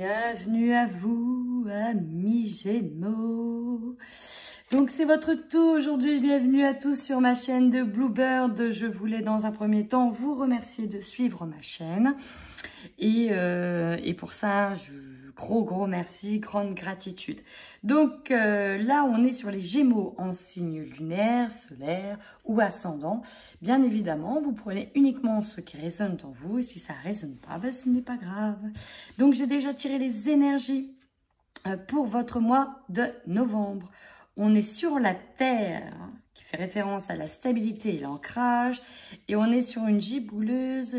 Bienvenue à vous, amis Gémeaux. Donc c'est votre tour aujourd'hui. Bienvenue à tous sur ma chaîne de Bluebird. Je voulais dans un premier temps vous remercier de suivre ma chaîne. Et pour ça, gros merci, grande gratitude. Donc là, on est sur les Gémeaux en signe lunaire, solaire ou ascendant. Bien évidemment, vous prenez uniquement ce qui résonne en vous. Et si ça ne résonne pas, ben, ce n'est pas grave. Donc j'ai déjà tiré les énergies pour votre mois de novembre. On est sur la Terre, qui fait référence à la stabilité et l'ancrage. Et on est sur une gibeuse,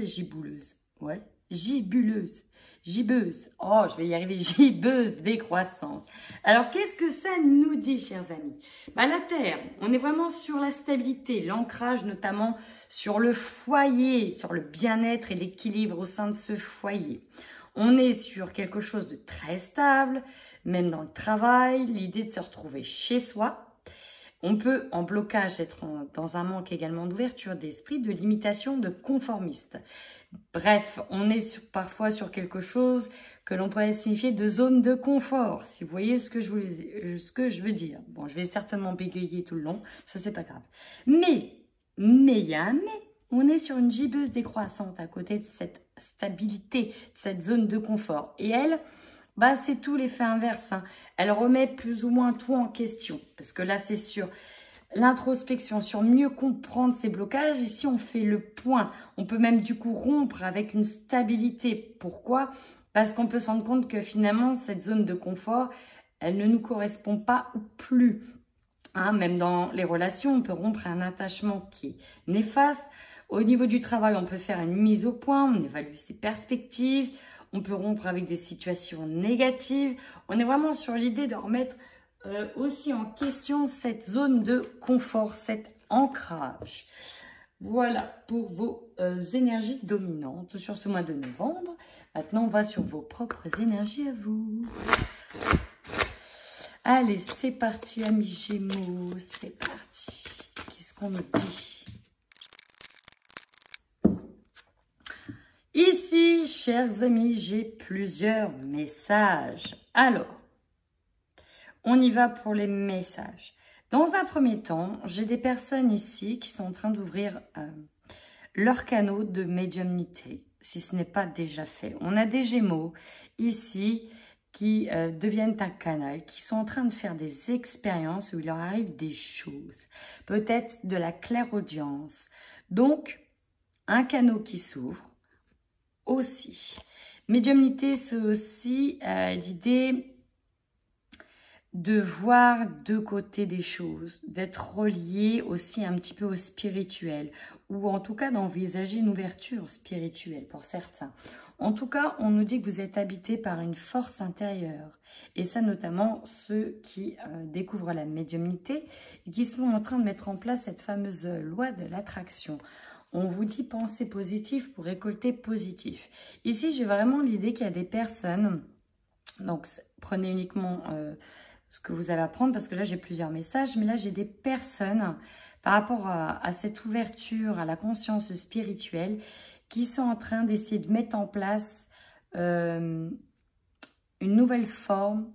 oh, je vais y arriver, gibeuse décroissante. Alors, qu'est-ce que ça nous dit, chers amis? Bah, la Terre, on est vraiment sur la stabilité, l'ancrage, notamment sur le foyer, sur le bien-être et l'équilibre au sein de ce foyer. On est sur quelque chose de très stable, même dans le travail, l'idée de se retrouver chez soi. On peut, en blocage, être dans un manque également d'ouverture d'esprit, de limitation, de conformiste. Bref, on est parfois sur quelque chose que l'on pourrait signifier de zone de confort, si vous voyez ce que je veux dire. Bon, je vais certainement bégayer tout le long, ça c'est pas grave. Mais, il y a un mais. On est sur une gibeuse décroissante à côté de cette stabilité, de cette zone de confort. Et elle, bah, c'est tout l'effet inverse. Hein. Elle remet plus ou moins tout en question. Parce que là, c'est sur l'introspection, sur mieux comprendre ces blocages. Ici, on fait le point. On peut même du coup rompre avec une stabilité. Pourquoi? Parce qu'on peut se rendre compte que finalement, cette zone de confort, elle ne nous correspond pas ou plus. Hein, même dans les relations, on peut rompre un attachement qui est néfaste. Au niveau du travail, on peut faire une mise au point, on évalue ses perspectives, on peut rompre avec des situations négatives. On est vraiment sur l'idée de remettre aussi en question cette zone de confort, cet ancrage. Voilà pour vos énergies dominantes sur ce mois de novembre. Maintenant, on va sur vos propres énergies à vous. Allez, c'est parti, amis Gémeaux, c'est parti. Qu'est-ce qu'on nous dit? Ici, chers amis, j'ai plusieurs messages. Alors, on y va pour les messages. Dans un premier temps, j'ai des personnes ici qui sont en train d'ouvrir leur canaux de médiumnité, si ce n'est pas déjà fait. On a des Gémeaux ici qui deviennent un canal, qui sont en train de faire des expériences où il leur arrive des choses, peut-être de la clairaudience. Donc, un canal qui s'ouvre aussi. Médiumnité, c'est aussi l'idée de voir deux côtés des choses, d'être relié aussi un petit peu au spirituel, ou en tout cas d'envisager une ouverture spirituelle pour certains. En tout cas, on nous dit que vous êtes habité par une force intérieure. Et ça, notamment ceux qui découvrent la médiumnité et qui sont en train de mettre en place cette fameuse loi de l'attraction. On vous dit penser positif pour récolter positif. Ici, j'ai vraiment l'idée qu'il y a des personnes, donc prenez uniquement ce que vous allez apprendre parce que là, j'ai plusieurs messages, mais là, j'ai des personnes par rapport à cette ouverture, à la conscience spirituelle, qui sont en train d'essayer de mettre en place une nouvelle forme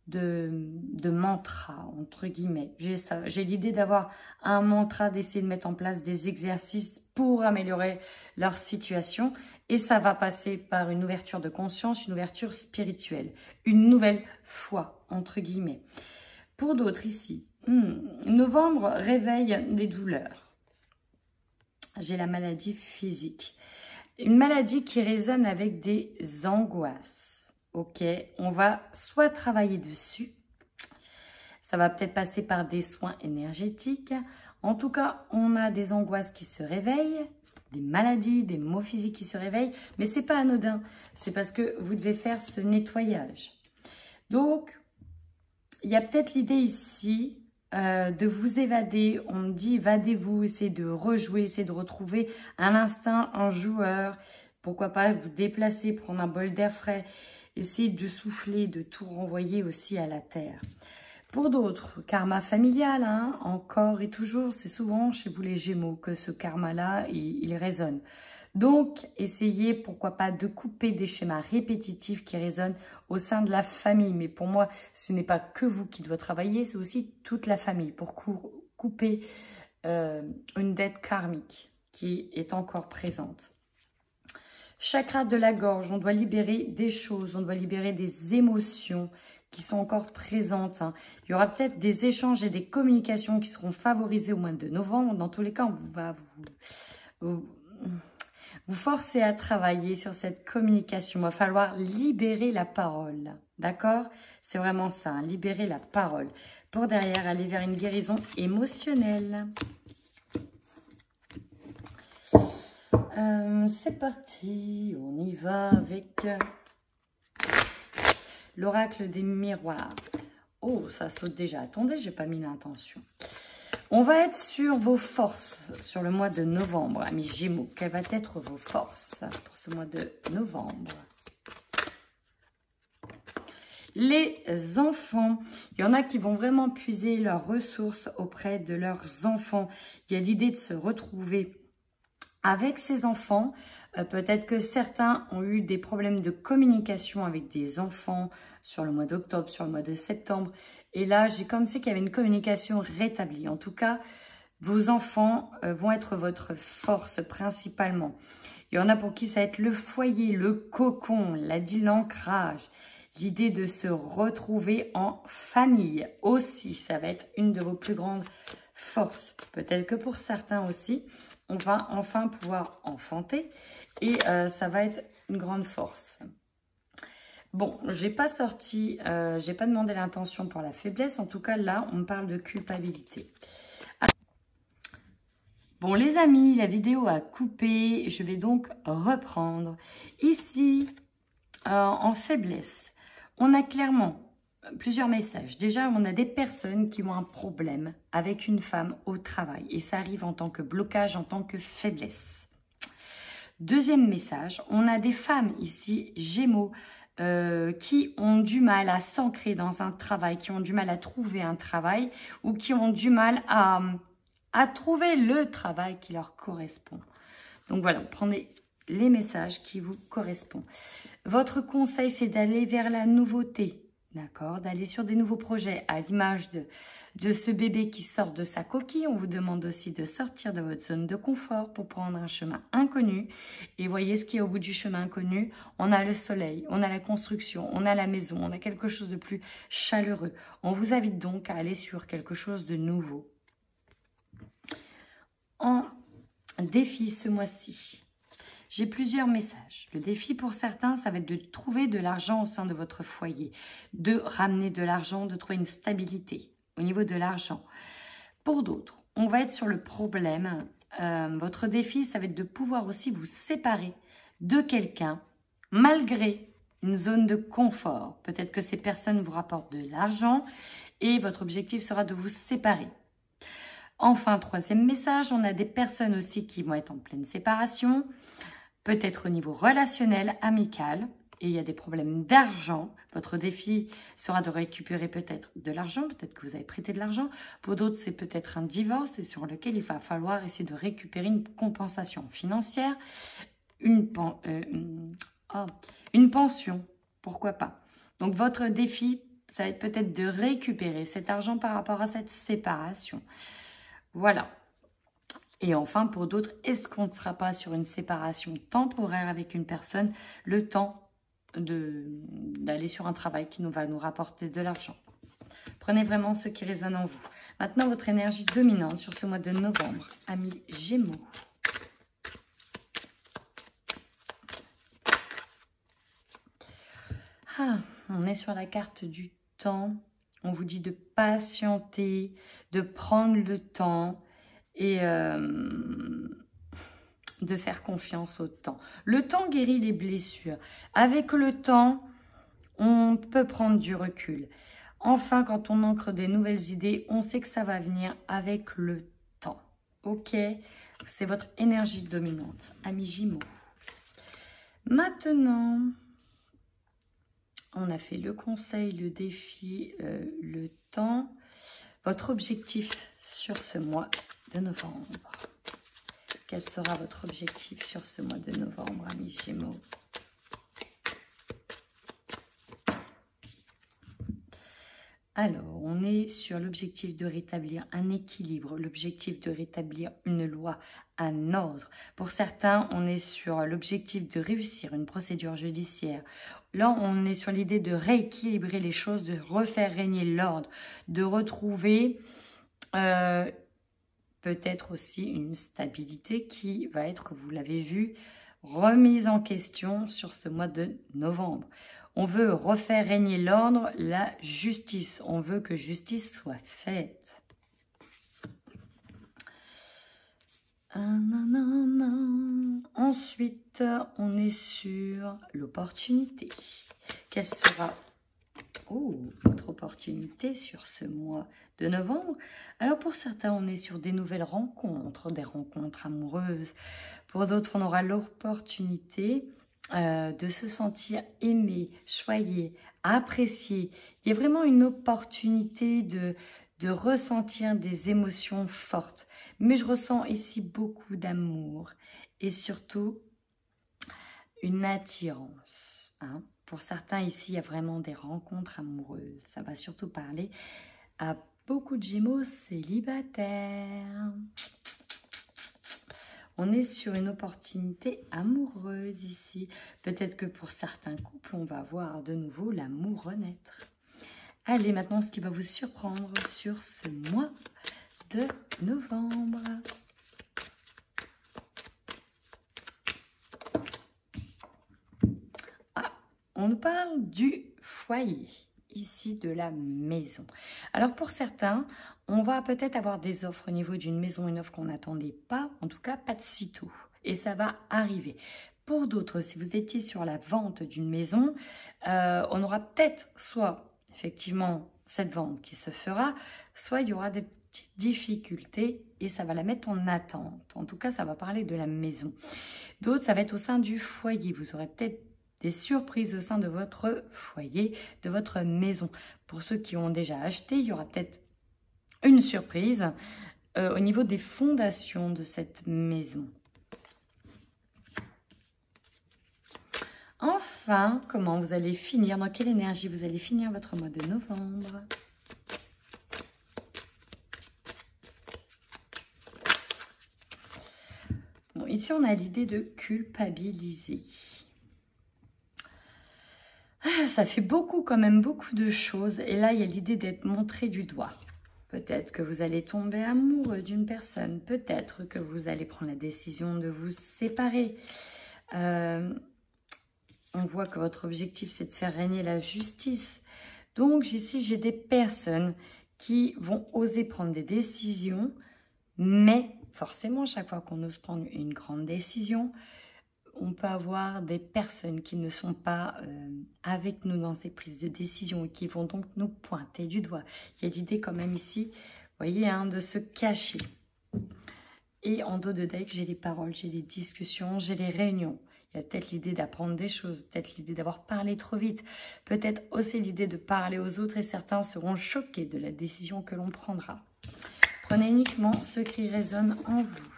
de mantra, entre guillemets. J'ai ça, j'ai l'idée d'avoir un mantra, d'essayer de mettre en place des exercices pour améliorer leur situation. Et ça va passer par une ouverture de conscience, une ouverture spirituelle, une nouvelle foi, entre guillemets. Pour d'autres ici, novembre réveille des douleurs. J'ai la maladie physique. Une maladie qui résonne avec des angoisses. Ok, on va soit travailler dessus, ça va peut-être passer par des soins énergétiques. En tout cas, on a des angoisses qui se réveillent, des maladies, des maux physiques qui se réveillent, mais c'est pas anodin. C'est parce que vous devez faire ce nettoyage. Donc, il y a peut-être l'idée ici de vous évader. On me dit, évadez-vous, essayez de rejouer, essayez de retrouver un instinct en joueur. Pourquoi pas vous déplacer, prendre un bol d'air frais, essayez de souffler, de tout renvoyer aussi à la terre. Pour d'autres, karma familial, hein, encore et toujours, c'est souvent chez vous les Gémeaux que ce karma-là, il résonne. Donc, essayez, pourquoi pas, de couper des schémas répétitifs qui résonnent au sein de la famille. Mais pour moi, ce n'est pas que vous qui doit travailler, c'est aussi toute la famille pour couper une dette karmique qui est encore présente. Chakra de la gorge, on doit libérer des choses, on doit libérer des émotions qui sont encore présentes. Il y aura peut-être des échanges et des communications qui seront favorisées au mois de novembre. Dans tous les cas, on va vous forcer à travailler sur cette communication. Il va falloir libérer la parole. D'accord? C'est vraiment ça, libérer la parole. Pour derrière, aller vers une guérison émotionnelle. C'est parti, on y va avec l'oracle des miroirs. Oh, ça saute déjà. Attendez, j'ai pas mis l'intention. On va être sur vos forces sur le mois de novembre, amis Gémeaux. Quelles vont être vos forces pour ce mois de novembre? Les enfants, il y en a qui vont vraiment puiser leurs ressources auprès de leurs enfants. Il y a l'idée de se retrouver avec ses enfants. Peut-être que certains ont eu des problèmes de communication avec des enfants sur le mois d'octobre, sur le mois de septembre. Et là, j'ai comme si qu'il y avait une communication rétablie. En tout cas, vos enfants vont être votre force principalement. Il y en a pour qui ça va être le foyer, le cocon, l'ancrage. L'idée de se retrouver en famille aussi, ça va être une de vos plus grandes forces. Peut-être que pour certains aussi, on va enfin pouvoir enfanter et ça va être une grande force. Bon, j'ai pas sorti, j'ai pas demandé l'intention pour la faiblesse. En tout cas, là, on parle de culpabilité. Bon, les amis, la vidéo a coupé. Je vais donc reprendre. Ici, en faiblesse, on a clairement plusieurs messages. Déjà, on a des personnes qui ont un problème avec une femme au travail. Et ça arrive en tant que blocage, en tant que faiblesse. Deuxième message, on a des femmes ici, Gémeaux, qui ont du mal à s'ancrer dans un travail, qui ont du mal à trouver un travail ou qui ont du mal à trouver le travail qui leur correspond. Donc voilà, prenez les messages qui vous correspondent. Votre conseil, c'est d'aller vers la nouveauté. D'accord, d'aller sur des nouveaux projets à l'image de ce bébé qui sort de sa coquille. On vous demande aussi de sortir de votre zone de confort pour prendre un chemin inconnu. Et voyez ce qu'il y a au bout du chemin inconnu. On a le soleil, on a la construction, on a la maison, on a quelque chose de plus chaleureux. On vous invite donc à aller sur quelque chose de nouveau. En défi ce mois-ci. J'ai plusieurs messages. Le défi pour certains, ça va être de trouver de l'argent au sein de votre foyer, de ramener de l'argent, de trouver une stabilité au niveau de l'argent. Pour d'autres, on va être sur le problème. Votre défi, ça va être de pouvoir aussi vous séparer de quelqu'un malgré une zone de confort. Peut-être que ces personnes vous rapportent de l'argent et votre objectif sera de vous séparer. Enfin, troisième message, on a des personnes aussi qui vont être en pleine séparation. Peut-être au niveau relationnel, amical, et il y a des problèmes d'argent. Votre défi sera de récupérer peut-être de l'argent, peut-être que vous avez prêté de l'argent. Pour d'autres, c'est peut-être un divorce et sur lequel il va falloir essayer de récupérer une compensation financière, une pension, pourquoi pas. Donc votre défi, ça va être peut-être de récupérer cet argent par rapport à cette séparation. Voilà. Et enfin, pour d'autres, est-ce qu'on ne sera pas sur une séparation temporaire avec une personne, le temps d'aller sur un travail qui va nous rapporter de l'argent? Prenez vraiment ce qui résonne en vous. Maintenant, votre énergie dominante sur ce mois de novembre, amis Gémeaux. On est sur la carte du temps. On vous dit de patienter, de prendre le temps et de faire confiance au temps. Le temps guérit les blessures. Avec le temps, on peut prendre du recul. Enfin, quand on ancre des nouvelles idées, on sait que ça va venir avec le temps. Ok? C'est votre énergie dominante, amis Gémeaux. Maintenant, on a fait le conseil, le défi, le temps. Votre objectif sur ce mois de novembre. Quel sera votre objectif sur ce mois de novembre, amis Gémeaux? Alors, on est sur l'objectif de rétablir un équilibre, l'objectif de rétablir une loi, un ordre. Pour certains, on est sur l'objectif de réussir une procédure judiciaire. Là, on est sur l'idée de rééquilibrer les choses, de refaire régner l'ordre, de retrouver peut-être aussi une stabilité qui va être, vous l'avez vu, remise en question sur ce mois de novembre. On veut refaire régner l'ordre, la justice. On veut que justice soit faite. Ensuite, on est sur l'opportunité. Quelle sera votre opportunité sur ce mois de novembre? Alors pour certains, on est sur des nouvelles rencontres, des rencontres amoureuses. Pour d'autres, on aura l'opportunité de se sentir aimé, choyé, apprécié. Il y a vraiment une opportunité de ressentir des émotions fortes. Mais je ressens ici beaucoup d'amour et surtout une attirance. Hein. Pour certains, ici, il y a vraiment des rencontres amoureuses. Ça va surtout parler à beaucoup de Gémeaux célibataires. On est sur une opportunité amoureuse ici. Peut-être que pour certains couples, on va voir de nouveau l'amour renaître. Allez, maintenant, ce qui va vous surprendre sur ce mois de novembre. On nous parle du foyer, ici de la maison. Alors pour certains, on va peut-être avoir des offres au niveau d'une maison, une offre qu'on n'attendait pas, en tout cas pas de sitôt. Et ça va arriver. Pour d'autres, si vous étiez sur la vente d'une maison, on aura peut-être soit effectivement cette vente qui se fera, soit il y aura des petites difficultés et ça va la mettre en attente. En tout cas, ça va parler de la maison. D'autres, ça va être au sein du foyer. Vous aurez peut-être des surprises au sein de votre foyer, de votre maison. Pour ceux qui ont déjà acheté, il y aura peut-être une surprise au niveau des fondations de cette maison. Enfin, comment vous allez finir, dans quelle énergie vous allez finir votre mois de novembre? Bon, ici, on a l'idée de culpabiliser. Ça fait beaucoup, quand même, beaucoup de choses. Et là, il y a l'idée d'être montré du doigt. Peut-être que vous allez tomber amoureux d'une personne. Peut-être que vous allez prendre la décision de vous séparer. On voit que votre objectif, c'est de faire régner la justice. Donc, ici, j'ai des personnes qui vont oser prendre des décisions. Mais, forcément, chaque fois qu'on ose prendre une grande décision, on peut avoir des personnes qui ne sont pas avec nous dans ces prises de décision et qui vont donc nous pointer du doigt. Il y a l'idée quand même ici, vous voyez, hein, de se cacher. Et en dos de deck, j'ai les paroles, j'ai les discussions, j'ai les réunions. Il y a peut-être l'idée d'apprendre des choses, peut-être l'idée d'avoir parlé trop vite, peut-être aussi l'idée de parler aux autres et certains seront choqués de la décision que l'on prendra. Prenez uniquement ce qui résonne en vous.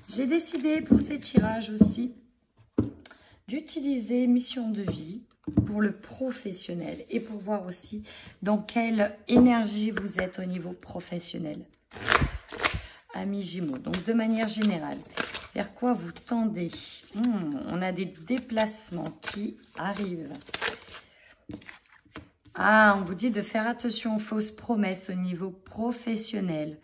J'ai décidé pour ces tirages aussi d'utiliser mission de vie pour le professionnel et pour voir aussi dans quelle énergie vous êtes au niveau professionnel. Amis Gémeaux, donc de manière générale, vers quoi vous tendez? On a des déplacements qui arrivent. Ah, on vous dit de faire attention aux fausses promesses au niveau professionnel.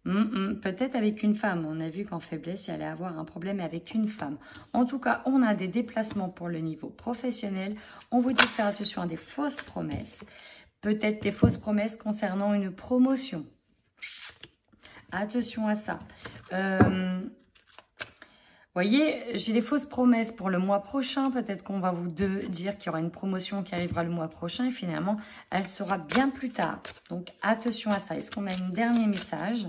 Peut-être avec une femme. On a vu qu'en faiblesse, il allait avoir un problème avec une femme. En tout cas, on a des déplacements pour le niveau professionnel. On vous dit de faire attention à des fausses promesses. Peut-être des fausses promesses concernant une promotion. Attention à ça. Voyez, j'ai des fausses promesses pour le mois prochain. Peut-être qu'on va vous dire qu'il y aura une promotion qui arrivera le mois prochain. Et finalement, elle sera bien plus tard. Donc, attention à ça. Est-ce qu'on a un dernier message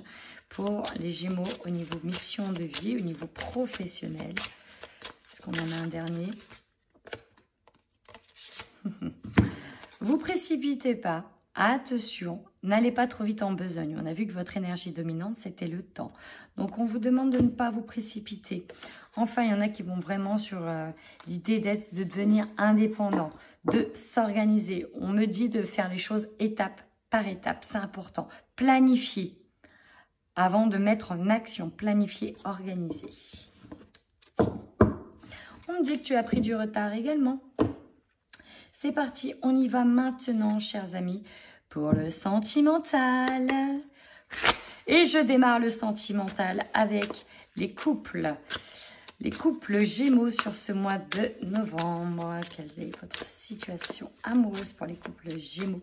pour les Gémeaux au niveau mission de vie, au niveau professionnel? Est-ce qu'on en a un dernier? Vous précipitez pas. attention, n'allez pas trop vite en besogne. On a vu que votre énergie dominante, c'était le temps. Donc, on vous demande de ne pas vous précipiter. Enfin, il y en a qui vont vraiment sur l'idée de devenir indépendant, de s'organiser. On me dit de faire les choses étape par étape. C'est important. Planifier avant de mettre en action. Planifier, organiser. On me dit que tu as pris du retard également. C'est parti, on y va maintenant, chers amis, pour le sentimental. Et je démarre le sentimental avec les couples. Les couples Gémeaux sur ce mois de novembre. Quelle est votre situation amoureuse pour les couples Gémeaux?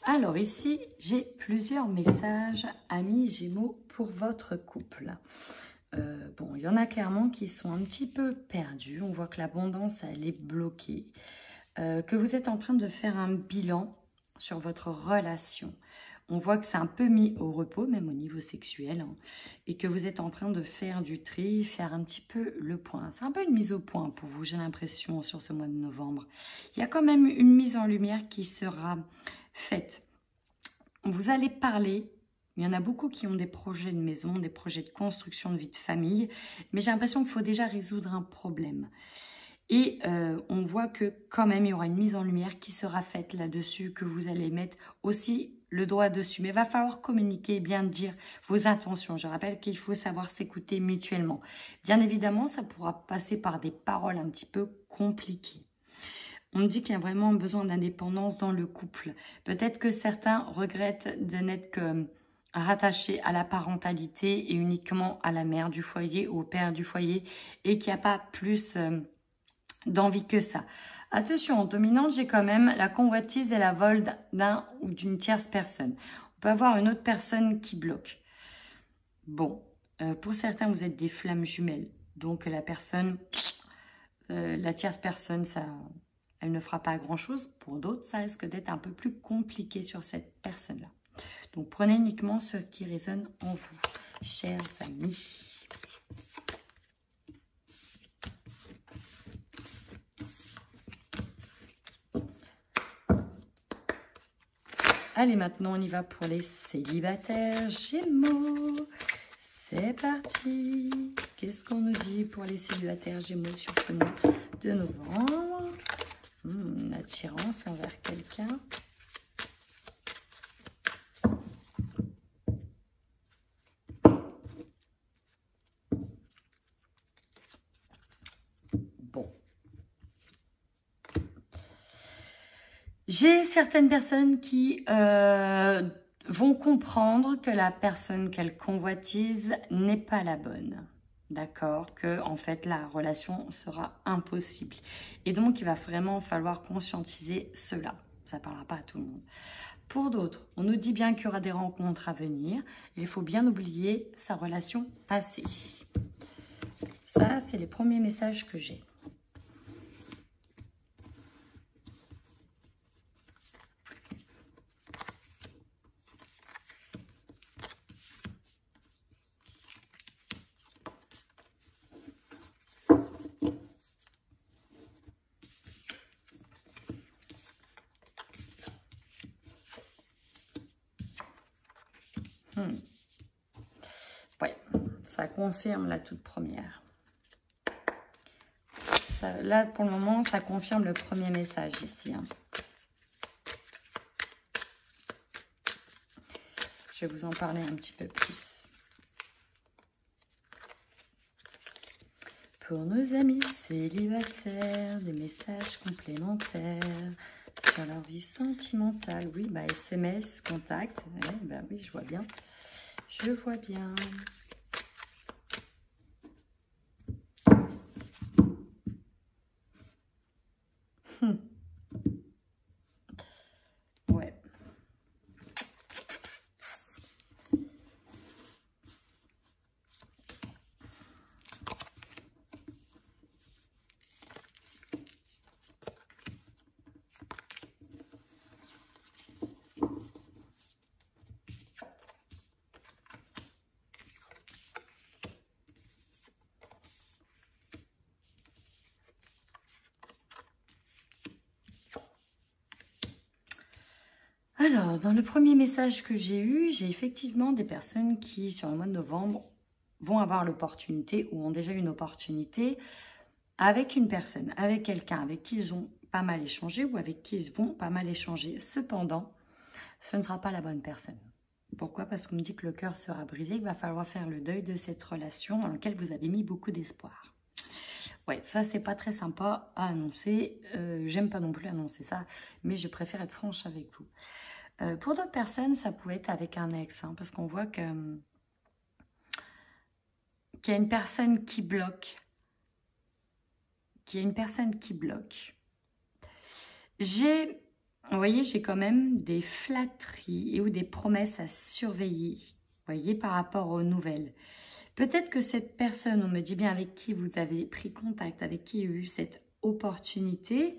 Alors ici, j'ai plusieurs messages, amis Gémeaux, pour votre couple. Bon, il y en a clairement qui sont un petit peu perdus. On voit que l'abondance, elle est bloquée. Que vous êtes en train de faire un bilan sur votre relation. On voit que c'est un peu mis au repos, même au niveau sexuel. Hein, et que vous êtes en train de faire du tri, faire un petit peu le point. C'est un peu une mise au point pour vous, j'ai l'impression, sur ce mois de novembre. Il y a quand même une mise en lumière qui sera faite. Vous allez parler. Il y en a beaucoup qui ont des projets de maison, des projets de construction de vie de famille. Mais j'ai l'impression qu'il faut déjà résoudre un problème. Et on voit que quand même, il y aura une mise en lumière qui sera faite là-dessus, que vous allez mettre aussi le doigt dessus. Mais il va falloir communiquer, bien dire vos intentions. Je rappelle qu'il faut savoir s'écouter mutuellement. Bien évidemment, ça pourra passer par des paroles un petit peu compliquées. On me dit qu'il y a vraiment besoin d'indépendance dans le couple. Peut-être que certains regrettent de n'être que rattaché à la parentalité et uniquement à la mère du foyer ou au père du foyer et qu'il n'y a pas plus d'envie que ça. Attention, en dominante, j'ai quand même la convoitise et la vol d'un ou d'une tierce personne. On peut avoir une autre personne qui bloque. Bon, pour certains, vous êtes des flammes jumelles. Donc la personne, la tierce personne, ça, elle ne fera pas grand-chose. Pour d'autres, ça risque d'être un peu plus compliqué sur cette personne-là. Donc, prenez uniquement ce qui résonne en vous, chers amis. Allez, maintenant, on y va pour les célibataires Gémeaux. C'est parti. Qu'est-ce qu'on nous dit pour les célibataires Gémeaux sur ce mois de novembre? Une attirance envers quelqu'un. J'ai certaines personnes qui vont comprendre que la personne qu'elles convoitisent n'est pas la bonne. D'accord? Que en fait, la relation sera impossible. Et donc, il va vraiment falloir conscientiser cela. Ça ne parlera pas à tout le monde. Pour d'autres, on nous dit bien qu'il y aura des rencontres à venir. Et il faut bien oublier sa relation passée. Ça, c'est les premiers messages que j'ai. Oui, ça confirme la toute première. Ça, là, pour le moment, ça confirme le premier message ici. Hein. Je vais vous en parler un petit peu plus. Pour nos amis célibataires, des messages complémentaires sur leur vie sentimentale. Oui, bah SMS, contact. Ouais, bah oui, je vois bien. Je vois bien. Ouais. Alors, dans le premier message que j'ai eu, j'ai effectivement des personnes qui, sur le mois de novembre, vont avoir l'opportunité ou ont déjà eu une opportunité avec une personne, avec quelqu'un avec qui ils ont pas mal échangé ou avec qui ils vont pas mal échanger. Cependant, ce ne sera pas la bonne personne. Pourquoi? Parce qu'on me dit que le cœur sera brisé, il va falloir faire le deuil de cette relation dans laquelle vous avez mis beaucoup d'espoir. Ouais, ça c'est pas très sympa à annoncer, j'aime pas non plus annoncer ça, mais je préfère être franche avec vous. Pour d'autres personnes, ça pouvait être avec un ex, hein, parce qu'on voit qu'il y a une personne qui bloque. Vous voyez, j'ai quand même des flatteries ou des promesses à surveiller, vous voyez, par rapport aux nouvelles. Peut-être que cette personne, on me dit bien avec qui vous avez pris contact, avec qui il y a eu cette opportunité,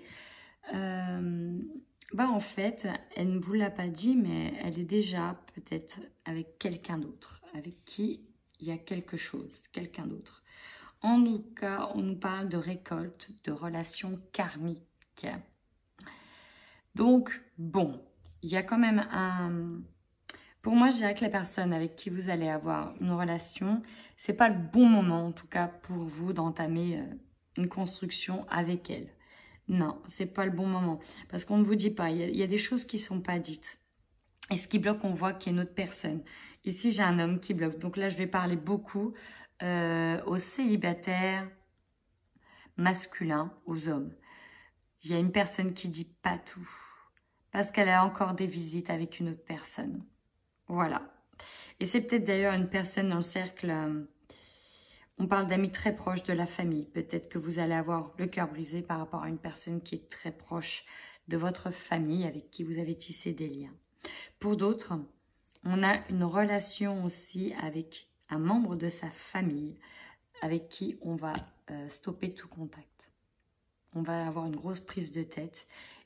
en fait, elle ne vous l'a pas dit, mais elle est déjà peut-être avec quelqu'un d'autre, avec qui il y a quelque chose, quelqu'un d'autre. En tout cas, on nous parle de récolte, de relations karmiques. Donc, bon, il y a quand même un... Pour moi, je dirais que la personne avec qui vous allez avoir une relation, c'est pas le bon moment, en tout cas, pour vous d'entamer une construction avec elle. Non, c'est pas le bon moment. Parce qu'on ne vous dit pas, il y a des choses qui ne sont pas dites. Et ce qui bloque, on voit qu'il y a une autre personne. Ici, j'ai un homme qui bloque. Donc là, je vais parler beaucoup aux célibataires masculins, aux hommes. Il y a une personne qui dit pas tout. Parce qu'elle a encore des visites avec une autre personne. Voilà. Et c'est peut-être d'ailleurs une personne dans le cercle... on parle d'amis très proches de la famille. Peut-être que vous allez avoir le cœur brisé par rapport à une personne qui est très proche de votre famille, avec qui vous avez tissé des liens. Pour d'autres, on a une relation aussi avec un membre de sa famille, avec qui on va stopper tout contact. On va avoir une grosse prise de tête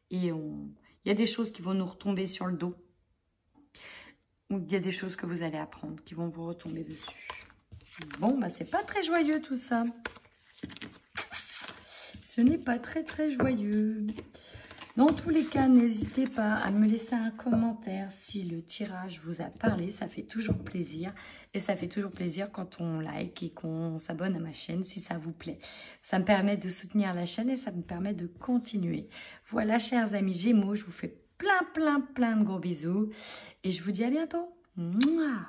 et il y a des choses qui vont nous retomber sur le dos. Ou il y a des choses que vous allez apprendre qui vont vous retomber dessus. Bon, bah c'est pas très joyeux tout ça. Ce n'est pas très joyeux. Dans tous les cas, n'hésitez pas à me laisser un commentaire si le tirage vous a parlé. Ça fait toujours plaisir. Et ça fait toujours plaisir quand on like et qu'on s'abonne à ma chaîne si ça vous plaît. Ça me permet de soutenir la chaîne et ça me permet de continuer. Voilà, chers amis Gémeaux, je vous fais plein de gros bisous. Et je vous dis à bientôt. Mouah.